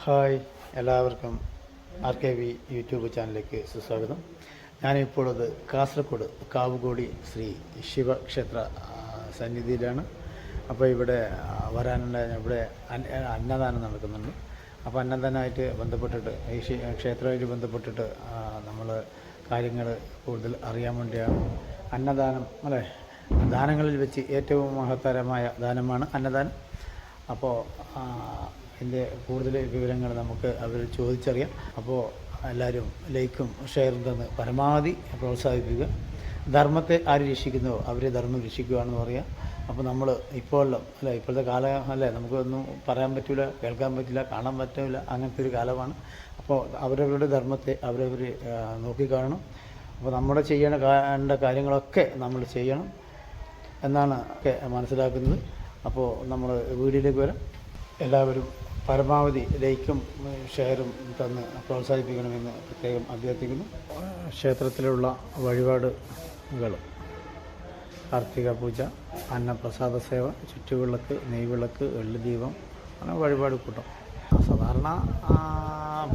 Hi, എല്ലാവർക്കും RKV YouTube ചാനലിലേക്ക് സുസ്വാഗതം. ഞാനിപ്പോഴത് കാസർഗോഡ് കാവുകോടി ശ്രീ ശിവക്ഷേത്ര സന്നിധിയിലാണ്. അപ്പോൾ ഇവിടെ ഇവിടെ അന്നദാനം നടക്കുന്നുണ്ട്. അപ്പോൾ അന്നദാനമായിട്ട് ബന്ധപ്പെട്ടിട്ട് ഈ ക്ഷേത്രമായിട്ട് ബന്ധപ്പെട്ടിട്ട് നമ്മൾ കാര്യങ്ങൾ കൂടുതൽ അറിയാൻ വേണ്ടിയാണ്. അന്നദാനം അല്ലേ, ദാനങ്ങളിൽ വെച്ച് ഏറ്റവും മഹത്തരമായ ദാനമാണ് അന്നദാനം. അപ്പോൾ ഇതിൻ്റെ കൂടുതൽ വിവരങ്ങൾ നമുക്ക് അവർ ചോദിച്ചറിയാം. അപ്പോൾ എല്ലാവരും ലൈക്കും ഷെയറും തന്ന് പരമാവധി പ്രോത്സാഹിപ്പിക്കുക. ധർമ്മത്തെ ആര് രക്ഷിക്കുന്നുവോ അവരെ ധർമ്മം രക്ഷിക്കുകയാണെന്ന് പറയാം. അപ്പോൾ നമ്മൾ ഇപ്പോഴത്തെ കാലം അല്ലേ, നമുക്കൊന്നും പറയാൻ പറ്റില്ല, കേൾക്കാൻ പറ്റില്ല, കാണാൻ പറ്റില്ല, അങ്ങനത്തെ ഒരു കാലമാണ്. അപ്പോൾ അവരവരുടെ ധർമ്മത്തെ അവരവർ നോക്കിക്കാണണം. അപ്പോൾ നമ്മുടെ ചെയ്യേണ്ട കാര്യങ്ങളൊക്കെ നമ്മൾ ചെയ്യണം എന്നാണ് ഒക്കെ മനസ്സിലാക്കുന്നത്. അപ്പോൾ നമ്മൾ വീഡിയോയിലേക്ക് വരാം. എല്ലാവരും പരമാവധി ലൈക്കും ഷെയറും തന്ന് പ്രോത്സാഹിപ്പിക്കണമെന്ന് പ്രത്യേകം അഭ്യർത്ഥിക്കുന്നു. ക്ഷേത്രത്തിലുള്ള വഴിപാടുകൾ: കാർത്തിക പൂജ, അന്നപ്രസാദ സേവ, ചുറ്റുവിളക്ക്, നെയ്വിളക്ക്, വെള്ളിദീപം, അങ്ങനെ വഴിപാട് കൂട്ടം. സാധാരണ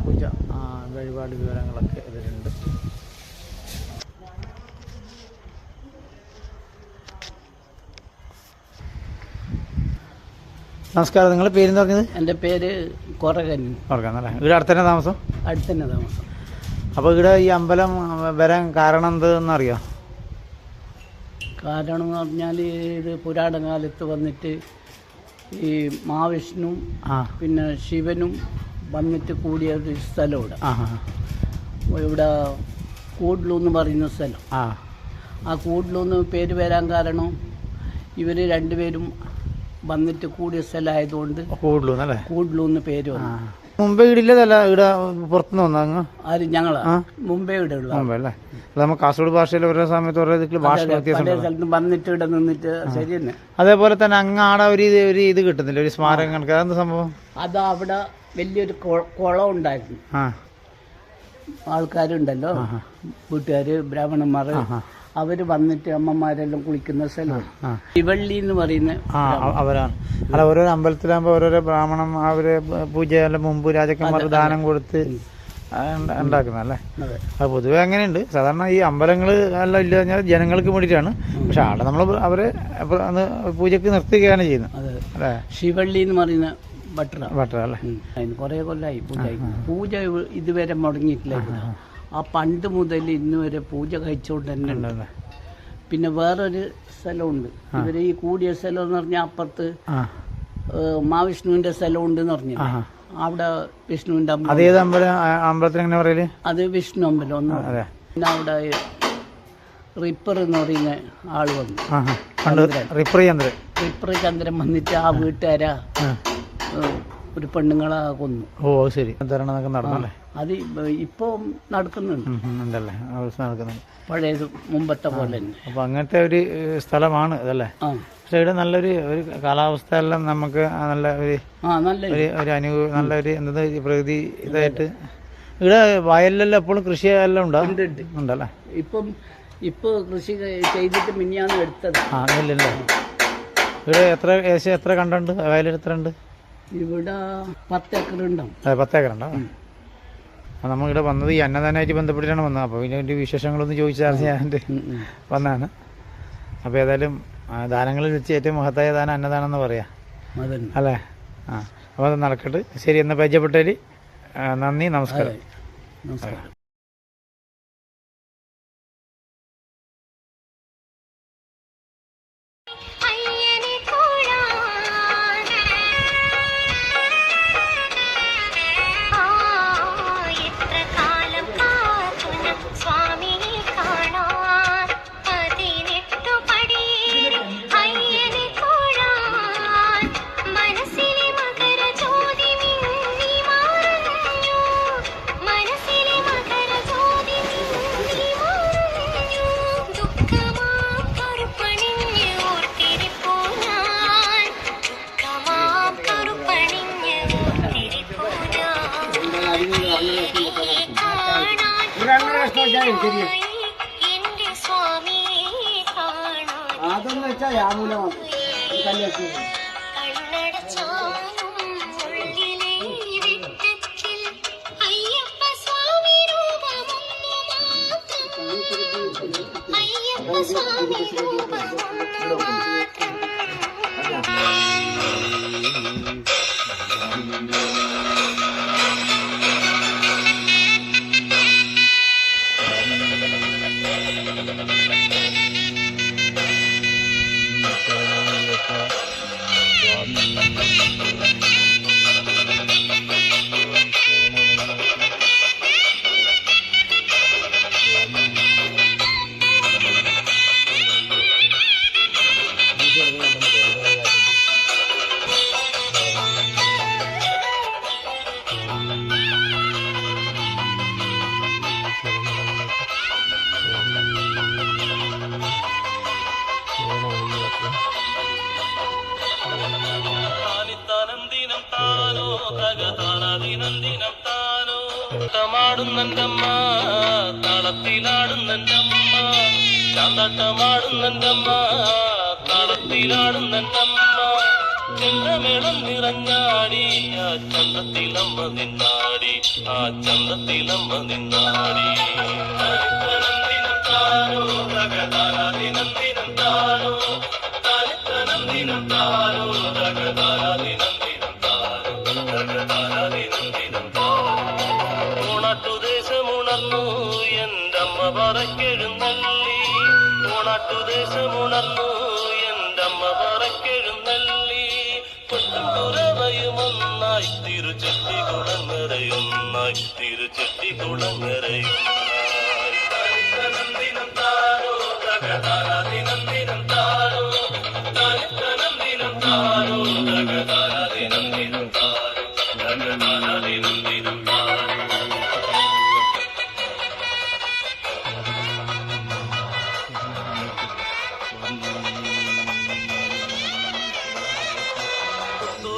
പൂജ വഴിപാട് വിവരങ്ങളൊക്കെ ഇതിലുണ്ട്. നമസ്കാരം, നിങ്ങളുടെ പേരെന്ന് പറഞ്ഞത്? എൻ്റെ പേര് കൊറകന്നല്ലേ. ഇവിടെ അടുത്തന്നെ താമസം? അടുത്തന്നെ താമസം. അപ്പോൾ ഇവിടെ ഈ അമ്പലം വരാൻ കാരണം എന്തെന്നറിയാം? കാരണം എന്ന് പറഞ്ഞാൽ ഇത് പുരാണ കാലത്ത് വന്നിട്ട് ഈ മഹാവിഷ്ണു പിന്നെ ശിവനും വന്നിട്ട് കൂടിയ ഒരു സ്ഥലം ഇവിടെ കൂഡ്ലു എന്ന് പറയുന്ന സ്ഥലം. ആ കൂഡ്ലു എന്ന് പേര് വരാൻ കാരണം ഇവർ രണ്ടുപേരും വന്നിട്ട് കൂടിയ സ്ഥലമായതുകൊണ്ട് കൂഡ്ലു എന്ന് പേര് വന്നു. മുമ്പേ ഇടില്ലതല്ല, ഇവിടെ പുറത്തുനിന്ന് വന്നങ്ങ് ആര്? ഞങ്ങളാ മുമ്പേ ഇവിടെ ഉള്ള അല്ലേ. നമുക്ക് കാസർഗോഡ് ഭാഷയിൽ ഓരോ സമയത്ത് ഓരോ ഭാഷ സ്ഥലത്തും വന്നിട്ട് ഇവിടെ നിന്നിട്ട് ശരി തന്നെ. അതേപോലെ തന്നെ അങ്ങാടെ ഒരു ഇത് കിട്ടുന്നില്ല, ഒരു സ്മാരകം കണക്ക്. അതെന്താ സംഭവം? അത് അവിടെ വലിയൊരു കുളം ഉണ്ടായിരുന്നു. ആൾക്കാരുണ്ടല്ലോ, വീട്ടുകാര്, ബ്രാഹ്മണന്മാർ, അവര് വന്നിട്ട് അമ്മമാരെല്ലാം കുളിക്കുന്ന സ്ഥലമാണ് ശിവള്ളി എന്ന് പറയുന്ന അവരാണ്. അല്ല, ഓരോരോ അമ്പലത്തിലാകുമ്പോൾ ഓരോരോ ബ്രാഹ്മണം അവര് പൂജയെല്ലാം മുമ്പ് രാജാക്കന്മാർ ദാനം കൊടുത്ത് ഉണ്ടാക്കുന്നല്ലേ. അത് പൊതുവെ അങ്ങനെയുണ്ട്. സാധാരണ ഈ അമ്പലങ്ങൾ എല്ലാം ഇല്ല പറഞ്ഞാൽ ജനങ്ങൾക്ക് വേണ്ടിയിട്ടാണ്. പക്ഷെ അവിടെ നമ്മൾ അവരെ പൂജക്ക് നിർത്തുകയാണ് ചെയ്യുന്നത് അല്ലേ. ശിവള്ളി എന്ന് പറയുന്ന ഭട്ടർ അല്ലേ. കുറെ കൊല്ലായി പൂജ ഇതുവരെ മുടങ്ങിയിട്ടില്ല. ആ പണ്ട് മുതൽ ഇന്ന് വരെ പൂജ കഴിച്ചുകൊണ്ട് തന്നെ ഉണ്ട്. പിന്നെ വേറൊരു സ്ഥലമുണ്ട്, ഇവര് ഈ കൂടിയ സ്ഥലം എന്ന് പറഞ്ഞാൽ അപ്പുറത്ത് മഹാവിഷ്ണുവിന്റെ സ്ഥലമുണ്ട് എന്ന് പറഞ്ഞു. അവിടെ വിഷ്ണുവിന്റെ അമ്പലം, അത് വിഷ്ണു അമ്പലം ഒന്ന്. പിന്നെ അവിടെ റിപ്പർ എന്ന് പറയുന്ന ആള് വന്നു, റിപ്പർ ചന്ദ്രൻ വന്നിട്ട് ആ വീട്ടുകാരാ ഒരു പെണ്ണുങ്ങളെ കൊന്നു. ഓ ശരി. നടന്നല്ലേ? അത് ഇപ്പൊ നടക്കുന്നുണ്ട്, പഴയത് മുമ്പത്തെ പോലെ തന്നെ. അപ്പൊ അങ്ങനത്തെ ഒരു സ്ഥലമാണ് ഇതല്ലേ. പക്ഷെ ഇവിടെ നല്ലൊരു കാലാവസ്ഥ എല്ലാം നമുക്ക് നല്ലൊരു പ്രകൃതി ഇതായിട്ട്. ഇവിടെ വയലിലെല്ലാം എപ്പോഴും കൃഷിയെല്ലാം ഉണ്ടല്ലേ. ഇപ്പൊ കൃഷി ചെയ്തിട്ട് മിനിയാന്ന് എടുത്തത്. നെല്ലല്ലേ. ഇവിടെ ഏകദേശം എത്ര കണ്ടുണ്ട്? വയലിൽ എത്ര ഉണ്ട്? ഇവിടെ 10 ഏക്കർ ഉണ്ടാവും. 10 ഏക്കർ ഉണ്ടോ? നമ്മളിവിടെ വന്നത് ഈ അന്നദാനമായിട്ട് ബന്ധപ്പെട്ടിട്ടാണ് വന്നത്. അപ്പോൾ ഇതിൻ്റെ വിശേഷങ്ങളൊന്നും ചോദിച്ചാൽ ഞാൻ വന്നതാണ്. അപ്പോൾ ഏതായാലും ദാനങ്ങളിൽ വെച്ച് ഏറ്റവും മഹത്തായ ദാനം അന്നദാനം എന്ന് പറയാം അല്ലേ. അപ്പോൾ അത് നടക്കട്ടെ. ശരി, എന്നാൽ പരിചയപ്പെട്ടതിൽ നന്ദി, നമസ്കാരം. അതൊന്നും വെച്ചാൽ യാമൂലമാണ് കല്യാണം. ദിനം താനോ തമാടുന്നമ്മ താളത്തിലാടുന്നമ്മ ചാന്താട്ടമാടുന്നമ്മ താളത്തിലാടുന്നമ്മ ചെണ്ടമേളം നിറഞ്ഞാടി ആ ചന്തത്തിലമ്മ നിന്നാടി ആ ചന്തത്തിലമ്മ നിന്നാടി ദിനം താനോ ദിനം ദിനം താനോ ദിനം താനോ ദിനം ദിനം ഓണാട്ടുദേശമുണർന്നു എന്റമ്മ പറക്കെഴുന്നള്ളി ഓണാട്ടുദേശമുണർന്നു എന്റമ്മ പറക്കെഴുന്നള്ളി പൊട്ടും കുറവയുമൊന്നായി തിരുചെട്ടി കുളങ്ങരയൊന്നായി തിരുചെട്ടി കുളങ്ങരയൊന്നായി ദിനം താരോ ദിനം ദിനം താരോ ദിനം താരോ ദിനം ദിനം താരോ ദിനം ദിനം താരോ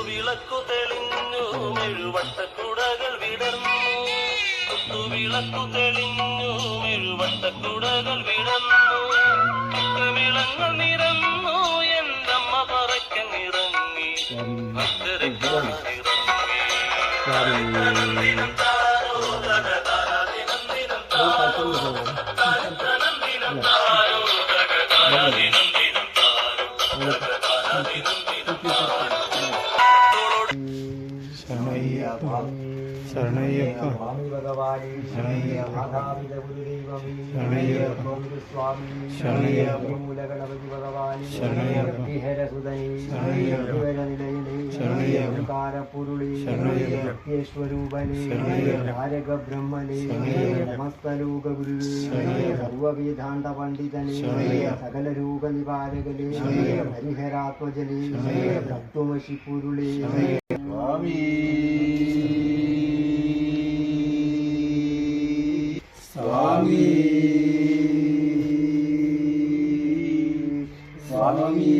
വിളക്കു തെളിഞ്ഞു മെഴുവട്ടക്കുടകൾ വിടർന്നു വിളക്കു തെളിഞ്ഞു മെഴുവട്ടക്കുടകൾ വിടർന്നു മേളങ്ങൾ നിറന്നു എന്റമ്മ പറക്കനിറങ്ങി ദിനം താരോ ദിനം ദിനം താരോ ദിനം ദിനം താരോ ദിനം ദിനം താരോ ദിനം ദിനം താരോ ശരണയ്യപ്പ ശരണയ്യപ്പ സർവവേദാന്ത പണ്ഡിതനെ സകല രൂപ നിവാരകലേ ഹരിഹരാത്മജലേ തത്വമശി പുരുളേ സ്വാമി സ്വാമി സ്വാമി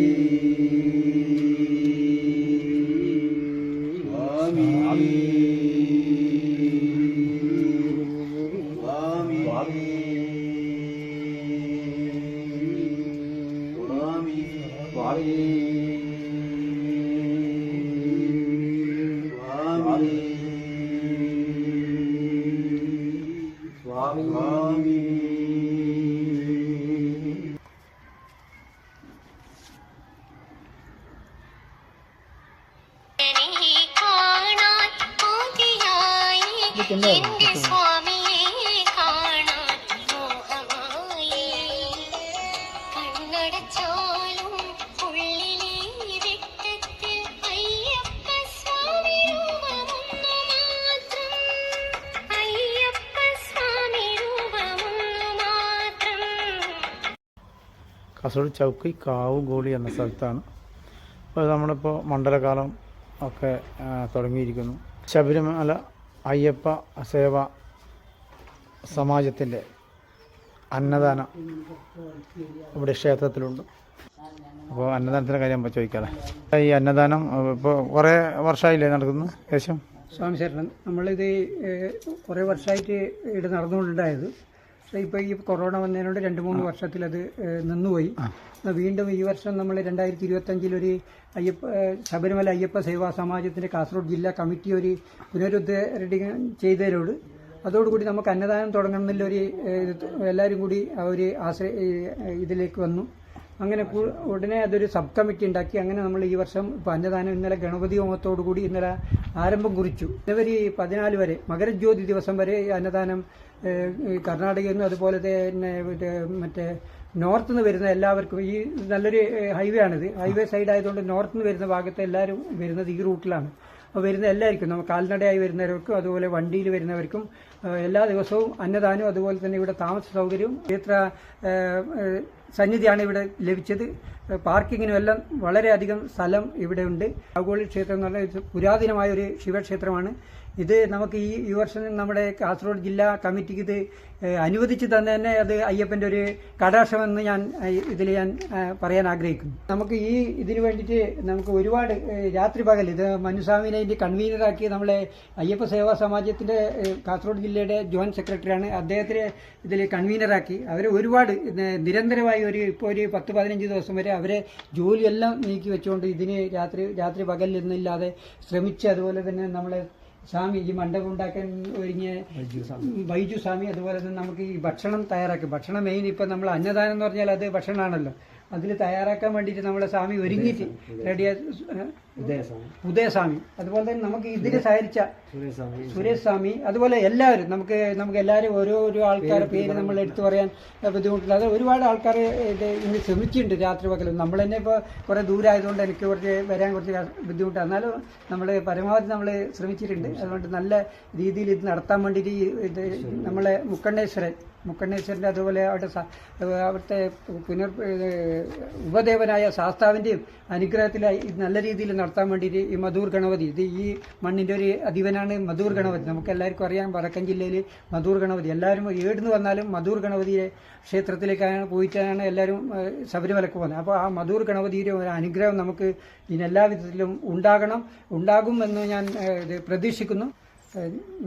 കാസർഗോഡ് ചൗക്കി കാവുഗോളി എന്ന സ്ഥലത്താണ്. അപ്പോൾ നമ്മളിപ്പോൾ മണ്ഡലകാലം ഒക്കെ തുടങ്ങിയിരിക്കുന്നു. ശബരിമല അയ്യപ്പ സേവ സമാജത്തിൻ്റെ അന്നദാനം ഇവിടെ ക്ഷേത്രത്തിലുണ്ട്. അപ്പോൾ അന്നദാനത്തിൻ്റെ കാര്യം ചോദിക്കാതെ ഈ അന്നദാനം ഇപ്പോൾ കുറേ വർഷമായില്ലേ നടക്കുന്നത്? ഏകദേശം സ്വാമി ശരണം, നമ്മളിത് കുറേ വർഷമായിട്ട് ഇവിടെ നടന്നുകൊണ്ടുണ്ടായത്. പക്ഷേ ഇപ്പോൾ ഈ കൊറോണ വന്നതിനോട് 2-3 വർഷത്തിൽ അത് നിന്നുപോയി. വീണ്ടും ഈ വർഷം നമ്മൾ 2025 ഒരു ശബരിമല അയ്യപ്പ സേവാ സമാജത്തിൻ്റെ കാസർഗോഡ് ജില്ലാ കമ്മിറ്റി ഒരു പുനരുദ്ധരണം ചെയ്തതിനോട് അതോടുകൂടി നമുക്ക് അന്നദാനം തുടങ്ങണമെന്നുള്ളൊരു എല്ലാവരും കൂടി ഒരു ഇതിലേക്ക് വന്നു. അങ്ങനെ ഉടനെ അതൊരു സബ് കമ്മിറ്റി ഉണ്ടാക്കി. അങ്ങനെ നമ്മൾ ഈ വർഷം ഇപ്പോൾ അന്നദാനം ഇന്നലെ ഗണപതി ഹോമത്തോടു കൂടി ഇന്നലെ ആരംഭം കുറിച്ചു. ജനുവരി 14 വരെ മകരജ്യോതി ദിവസം വരെ ഈ അന്നദാനം കർണാടകയിൽ നിന്നും അതുപോലെ തന്നെ മറ്റേ നോർത്ത് നിന്ന് വരുന്ന എല്ലാവർക്കും, ഈ നല്ലൊരു ഹൈവേ ആണിത്, ഹൈവേ സൈഡ് ആയതുകൊണ്ട് നോർത്ത് നിന്ന് വരുന്ന ഭാഗത്ത് എല്ലാവരും വരുന്നത് ഈ റൂട്ടിലാണ്. അപ്പോൾ വരുന്ന എല്ലാവർക്കും, നമ്മൾ കാൽനടയായി വരുന്നവർക്കും അതുപോലെ വണ്ടിയിൽ വരുന്നവർക്കും എല്ലാ ദിവസവും അന്നദാനവും അതുപോലെ തന്നെ ഇവിടെ താമസ സൗകര്യവും ക്ഷേത്ര സന്നിധിയാണ് ഇവിടെ ലഭിച്ചത്. പാർക്കിങ്ങിനും എല്ലാം വളരെയധികം സ്ഥലം ഇവിടെ ഉണ്ട്. ആഗോളി ക്ഷേത്രം എന്ന് പറഞ്ഞാൽ പുരാതനമായ ഒരു ശിവക്ഷേത്രമാണ്. ഇത് നമുക്ക് ഈ വർഷം നമ്മുടെ കാസർഗോഡ് ജില്ലാ കമ്മിറ്റിക്ക് ഇത് അനുവദിച്ച് തന്നെ അത് അയ്യപ്പൻ്റെ ഒരു കടാക്ഷമെന്ന് ഞാൻ പറയാൻ ആഗ്രഹിക്കുന്നു. നമുക്ക് ഇതിന് വേണ്ടിയിട്ട് നമുക്ക് ഒരുപാട് രാത്രി പകൽ ഇത് മനുസ്വാമിനെ ഇതിൻ്റെ കൺവീനറാക്കി നമ്മളെ അയ്യപ്പ സേവാ സമാജത്തിൻ്റെ കാസർഗോഡ് ജില്ലയുടെ ജോയിന്റ് സെക്രട്ടറിയാണ്. അദ്ദേഹത്തിന് ഇതിൽ കൺവീനറാക്കി അവരെ ഒരുപാട് നിരന്തരമായി ഇപ്പോൾ ഒരു 10-15 ദിവസം വരെ അവരെ ജോലിയെല്ലാം നീക്കി വെച്ചുകൊണ്ട് ഇതിന് രാത്രി പകലില്ലാതെ ശ്രമിച്ച്, അതുപോലെ തന്നെ നമ്മളെ സ്വാമി ഈ മണ്ഡപം ഉണ്ടാക്കാൻ ഒരുങ്ങിയ ബൈജു സ്വാമി, അതുപോലെ തന്നെ നമുക്ക് ഈ ഭക്ഷണം തയ്യാറാക്കി, ഭക്ഷണം മെയിൻ ഇപ്പം നമ്മൾ അന്നദാനം എന്ന് പറഞ്ഞാൽ അത് ഭക്ഷണമാണല്ലോ, അതിൽ തയ്യാറാക്കാൻ വേണ്ടിയിട്ട് നമ്മളെ സ്വാമി ഒരുങ്ങിയിട്ട് റെഡിയാ ഉദയസ്വാമി, അതുപോലെ തന്നെ നമുക്ക് ഇതിന് സഹകരിച്ച സുരേഷ് സ്വാമി, അതുപോലെ എല്ലാവരും നമുക്ക് എല്ലാവരും ഓരോ ആൾക്കാരുടെ പേര് നമ്മൾ എടുത്തു പറയാൻ ബുദ്ധിമുട്ടില്ല. അത് ഒരുപാട് ആൾക്കാർ ഇത് ഇന്ന് ശ്രമിച്ചിട്ടുണ്ട് രാത്രി പകലും. നമ്മൾ തന്നെ ഇപ്പോൾ കുറേ ദൂരമായതുകൊണ്ട് എനിക്ക് വരാൻ കുറച്ച് ബുദ്ധിമുട്ടാണ്. എന്നാലും നമ്മൾ പരമാവധി നമ്മൾ ശ്രമിച്ചിട്ടുണ്ട്. അതുകൊണ്ട് നല്ല രീതിയിൽ ഇത് നടത്താൻ വേണ്ടിയിട്ട് ഇത് നമ്മളെ മുക്കണ്ണേശ്വരൻ്റെ അതുപോലെ അവിടുത്തെ ഉപദേവനായ ശാസ്താവിൻ്റെയും അനുഗ്രഹത്തിലായി ഇത് നല്ല രീതിയിൽ നടത്താൻ വേണ്ടിയിട്ട് ഈ മധൂർ ഗണപതി, ഇത് ഈ മണ്ണിൻ്റെ ഒരു അധിപനാണ് മധൂർ ഗണപതി. നമുക്ക് എല്ലാവർക്കും അറിയാം വടക്കൻ ജില്ലയിൽ മധൂർ ഗണപതി, എല്ലാവരും ഏടുന്ന് വന്നാലും മധൂർ ഗണപതിയെ ക്ഷേത്രത്തിലേക്കാണ് പോയിട്ടാണ് എല്ലാവരും ശബരിമലക്ക് പോകുന്നത്. അപ്പോൾ ആ മധൂർ ഗണപതിയുടെ ഒരു അനുഗ്രഹം നമുക്ക് ഇതിനെല്ലാ വിധത്തിലും ഉണ്ടാകുമെന്ന് ഞാൻ പ്രതീക്ഷിക്കുന്നു.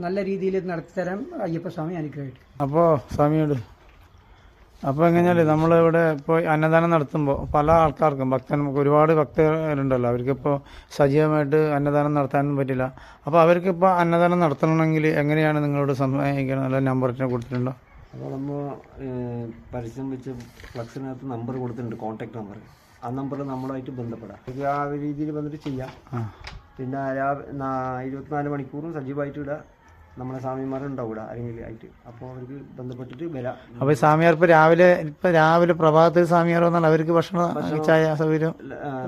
നല്ല രീതിയിൽ നടത്തിത്തരാൻ അയ്യപ്പസ്വാമി അനുഗ്രഹിക്കും. അപ്പോൾ സ്വാമിയോട് അപ്പോൾ എങ്ങനെയാൽ നമ്മളിവിടെ ഇപ്പോൾ അന്നദാനം നടത്തുമ്പോൾ പല ആൾക്കാർക്കും ഒരുപാട് ഭക്തരുണ്ടല്ലോ, അവർക്കിപ്പോൾ സജീവമായിട്ട് അന്നദാനം നടത്താനൊന്നും പറ്റില്ല. അപ്പോൾ അവർക്കിപ്പോൾ അന്നദാനം നടത്തണമെങ്കിൽ എങ്ങനെയാണ് നിങ്ങളോട് സംസാരിക്കണം? നല്ല നമ്പറിനെ കൊടുത്തിട്ടുണ്ടോ? അപ്പോൾ നമ്മൾ പരസ്യം വെച്ച് ഫ്ലക്സിനകത്ത് നമ്പർ കൊടുത്തിട്ടുണ്ട്, കോൺടാക്ട് നമ്പർ. ആ നമ്പറിൽ നമ്മളുമായിട്ട് ബന്ധപ്പെടാം. ആ ഒരു രീതിയിൽ വന്നിട്ട് ചെയ്യാം. പിന്നെ 24 മണിക്കൂറും സജീവമായിട്ട് ഇടുക. നമ്മളെ സ്വാമിമാരുണ്ടാവും ഇവിടെ ആരെങ്കിലും ആയിട്ട്, അപ്പോൾ അവർക്ക് ബന്ധപ്പെട്ടിട്ട് വരാം. അപ്പോൾ സ്വാമിയാർ ഇപ്പോൾ രാവിലെ പ്രഭാതത്തിൽ സ്വാമിയാർ വന്നാൽ അവർക്ക് ഭക്ഷണം ചായ സൗകര്യം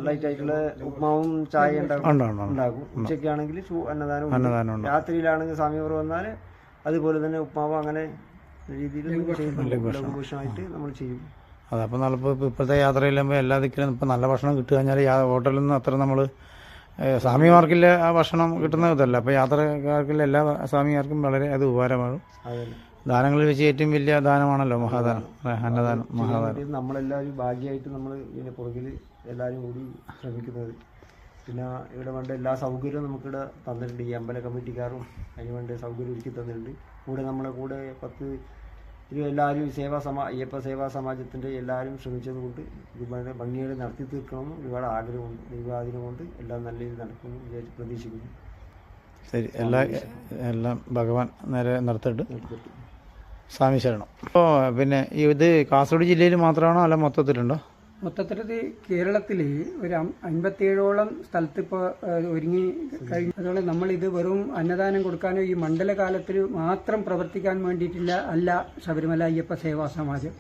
ലൈറ്റ് ആയിട്ടുള്ള ഉപ്മാവും ചായ ഉണ്ടാകും. ഉച്ചയ്ക്കാണെങ്കിൽ അന്നദാനം. രാത്രിയിലാണെങ്കിൽ സ്വാമിമാർ വന്നാൽ അതുപോലെ തന്നെ ഉപ്മാവ് അങ്ങനെ രീതിയിൽ ലഘുഭൂഷണമായിട്ട് നമ്മൾ ചെയ്യും. അതപ്പോൾ ഇപ്പോഴത്തെ യാത്രയിലാകുമ്പോൾ എല്ലാ ദിക്കിലും ഇപ്പം നല്ല ഭക്ഷണം കിട്ടുക കഴിഞ്ഞാൽ ഹോട്ടലിൽ നിന്ന് അത്ര നമ്മൾ സ്വാമിമാർക്കില്ല ആ ഭക്ഷണം കിട്ടുന്ന ഇതല്ല. അപ്പോൾ യാത്രക്കാർക്കില്ല എല്ലാ സ്വാമിമാർക്കും വളരെ അത് ഉപകാരമാകും. ദാനങ്ങളിൽ വെച്ച് ഏറ്റവും വലിയ ദാനമാണല്ലോ മഹാദാനം, അന്നദാനം, മഹാദാനം. നമ്മളെല്ലാവരും ഭാഗ്യമായിട്ട് നമ്മൾ ഇതിൻ്റെ പുറകിൽ എല്ലാവരും കൂടി ശ്രമിക്കുന്നത്. പിന്നെ ഇവിടെ വേണ്ട എല്ലാ സൗകര്യവും നമുക്കിവിടെ തന്നിട്ടുണ്ട്. ഈ അമ്പല കമ്മിറ്റിക്കാരും അതിന് വേണ്ട സൗകര്യം ഒരുക്കി തന്നിട്ടുണ്ട്. കൂടെ നമ്മളെ കൂടെ 10 എല്ലാവരും അയ്യപ്പ സേവാ സമാജത്തിൻ്റെ എല്ലാവരും ശ്രമിച്ചത് കൊണ്ട് ഒരുപാട് ഭംഗിയോടെ നടത്തി തീർക്കണമെന്ന് ഒരുപാട് ആഗ്രഹമുണ്ട്. ദൈവാധീനം കൊണ്ട് എല്ലാം നല്ല രീതിയിൽ നടക്കുമെന്ന് വിചാരിച്ച് പ്രതീക്ഷിക്കുന്നു. ശരി, എല്ലാം ഭഗവാൻ നേരെ നടത്തിട്ട് സ്വാമി ശരണം. അപ്പോൾ പിന്നെ ഇത് കാസർഗോഡ് ജില്ലയിൽ മാത്രമാണോ അല്ല മൊത്തത്തിലുണ്ടോ? മൊത്തത്തിൽ കേരളത്തിൽ ഒരു 57ഓളം സ്ഥലത്ത് ഇപ്പോൾ ഒരുങ്ങി കഴിഞ്ഞു. അതുപോലെ നമ്മളിത് വെറും അന്നദാനം കൊടുക്കാനോ ഈ മണ്ഡലകാലത്തിൽ മാത്രം പ്രവർത്തിക്കാൻ വേണ്ടിയിട്ടില്ല ശബരിമല അയ്യപ്പ സേവാ സമാജം.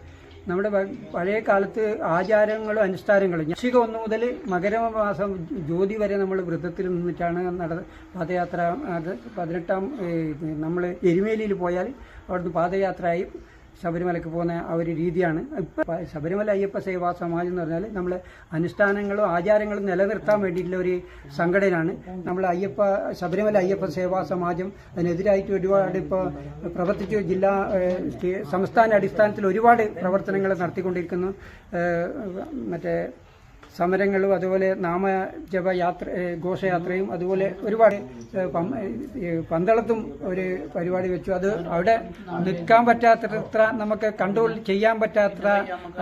നമ്മുടെ പഴയ കാലത്ത് ആചാരങ്ങളും അനുഷ്ഠാനങ്ങളും വൃശ്ചിക 1 മുതൽ മകരമാസം ജ്യോതി വരെ നമ്മൾ വ്രതത്തിൽ നിന്നിട്ടാണ് പാദയാത്ര. അത് 18 നമ്മൾ എരുമേലിയിൽ പോയാൽ അവിടുന്ന് പാദയാത്രയായി ശബരിമലയ്ക്ക് പോകുന്ന ആ ഒരു രീതിയാണ്. ഇപ്പം ശബരിമല അയ്യപ്പ സേവാ സമാജം എന്ന് പറഞ്ഞാൽ നമ്മൾ അനുഷ്ഠാനങ്ങളും ആചാരങ്ങളും നിലനിർത്താൻ വേണ്ടിയിട്ടുള്ള ഒരു സംഘടനയാണ്. നമ്മൾ ശബരിമല അയ്യപ്പ സേവാ സമാജം അതിനെതിരായിട്ട് ഒരുപാട് ഇപ്പോൾ പ്രവർത്തിച്ചു. സംസ്ഥാന അടിസ്ഥാനത്തിൽ ഒരുപാട് പ്രവർത്തനങ്ങൾ നടത്തിക്കൊണ്ടിരിക്കുന്നു. മറ്റേ സമരങ്ങളും അതുപോലെ നാമജപ ഘോഷയാത്രയും അതുപോലെ ഒരുപാട് പന്തളത്തും ഒരു പരിപാടി വെച്ചു. അത് അവിടെ നിൽക്കാൻ പറ്റാത്തത്ര നമുക്ക് കൺട്രോൾ ചെയ്യാൻ പറ്റാത്ത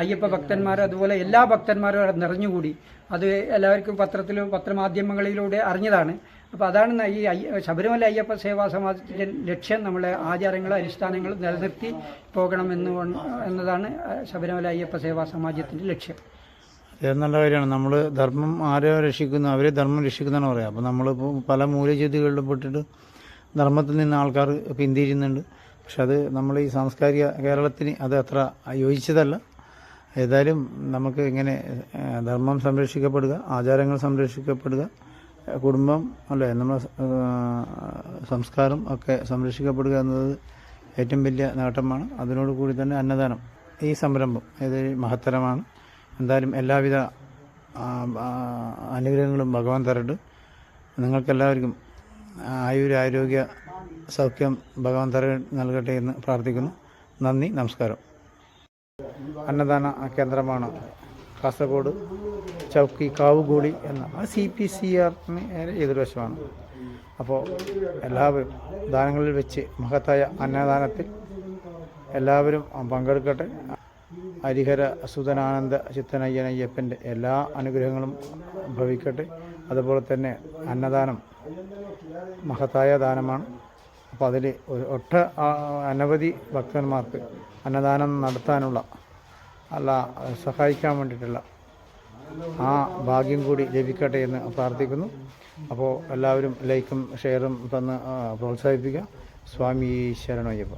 അയ്യപ്പ ഭക്തന്മാർ അതുപോലെ എല്ലാ ഭക്തന്മാരും അവിടെ നിറഞ്ഞുകൂടി. അത് എല്ലാവർക്കും പത്രമാധ്യമങ്ങളിലൂടെ അറിഞ്ഞതാണ്. അപ്പോൾ അതാണ് ഈ ശബരിമല അയ്യപ്പ സേവാ സമാജത്തിൻ്റെ ലക്ഷ്യം. നമ്മളെ ആചാരങ്ങളും അനുഷ്ഠാനങ്ങളും നിലനിർത്തി എന്നതാണ് ശബരിമല അയ്യപ്പ സേവാ സമാജത്തിൻ്റെ ലക്ഷ്യം. അത് നല്ല കാര്യമാണ്. നമ്മൾ ധർമ്മം ആരോ രക്ഷിക്കുന്നു അവരെ ധർമ്മം രക്ഷിക്കുന്നതാണ് പറയാം. അപ്പോൾ നമ്മളിപ്പോൾ പല മൂല്യച്യുതികളിലും പെട്ടിട്ട് ധർമ്മത്തിൽ നിന്ന് ആൾക്കാർ പിന്തിരിയുന്നുണ്ട്. പക്ഷെ അത് നമ്മൾ ഈ സാംസ്കാരിക കേരളത്തിന് അത് അത്ര യോജിച്ചതല്ല. ഏതായാലും നമുക്ക് ഇങ്ങനെ ധർമ്മം സംരക്ഷിക്കപ്പെടുക, ആചാരങ്ങൾ സംരക്ഷിക്കപ്പെടുക, കുടുംബം അല്ലേ നമ്മുടെ സംസ്കാരം ഒക്കെ സംരക്ഷിക്കപ്പെടുക എന്നത് ഏറ്റവും വലിയ നേട്ടമാണ്. അതിനോട് കൂടി തന്നെ അന്നദാനം ഈ സംരംഭം ഏതൊരു മഹത്തരമാണ്. എന്തായാലും എല്ലാവിധ അനുഗ്രഹങ്ങളും ഭഗവാൻ തരട്ടെ. നിങ്ങൾക്കെല്ലാവർക്കും ആരോഗ്യ സൗഖ്യം ഭഗവാൻ നൽകട്ടെ എന്ന് പ്രാർത്ഥിക്കുന്നു. നന്ദി, നമസ്കാരം. അന്നദാന കേന്ദ്രമാണ് കാസർഗോഡ് ചൗക്കി കാവുകൂടി എന്ന CPCRന് എതിർവശമാണ്. അപ്പോൾ എല്ലാവരും ദാനങ്ങളിൽ വെച്ച് മഹത്തായ അന്നദാനത്തിൽ എല്ലാവരും പങ്കെടുക്കട്ടെ. ഹരിഹര സുതനാനന്ദ ചിത്തനയ്യനയ്യപ്പൻ്റെ എല്ലാ അനുഗ്രഹങ്ങളും ഭവിക്കട്ടെ. അതുപോലെ തന്നെ അന്നദാനം മഹത്തായ ദാനമാണ്. അപ്പോൾ അതിൽ അനവധി ഭക്തന്മാർക്ക് അന്നദാനം നടത്താനുള്ള സഹായിക്കാൻ വേണ്ടിയിട്ടുള്ള ആ ഭാഗ്യം കൂടി ലഭിക്കട്ടെ എന്ന് പ്രാർത്ഥിക്കുന്നു. അപ്പോൾ എല്ലാവരും ലൈക്കും ഷെയറും തന്ന് പ്രോത്സാഹിപ്പിക്കുക. സ്വാമി ശരണയ്യപ്പ.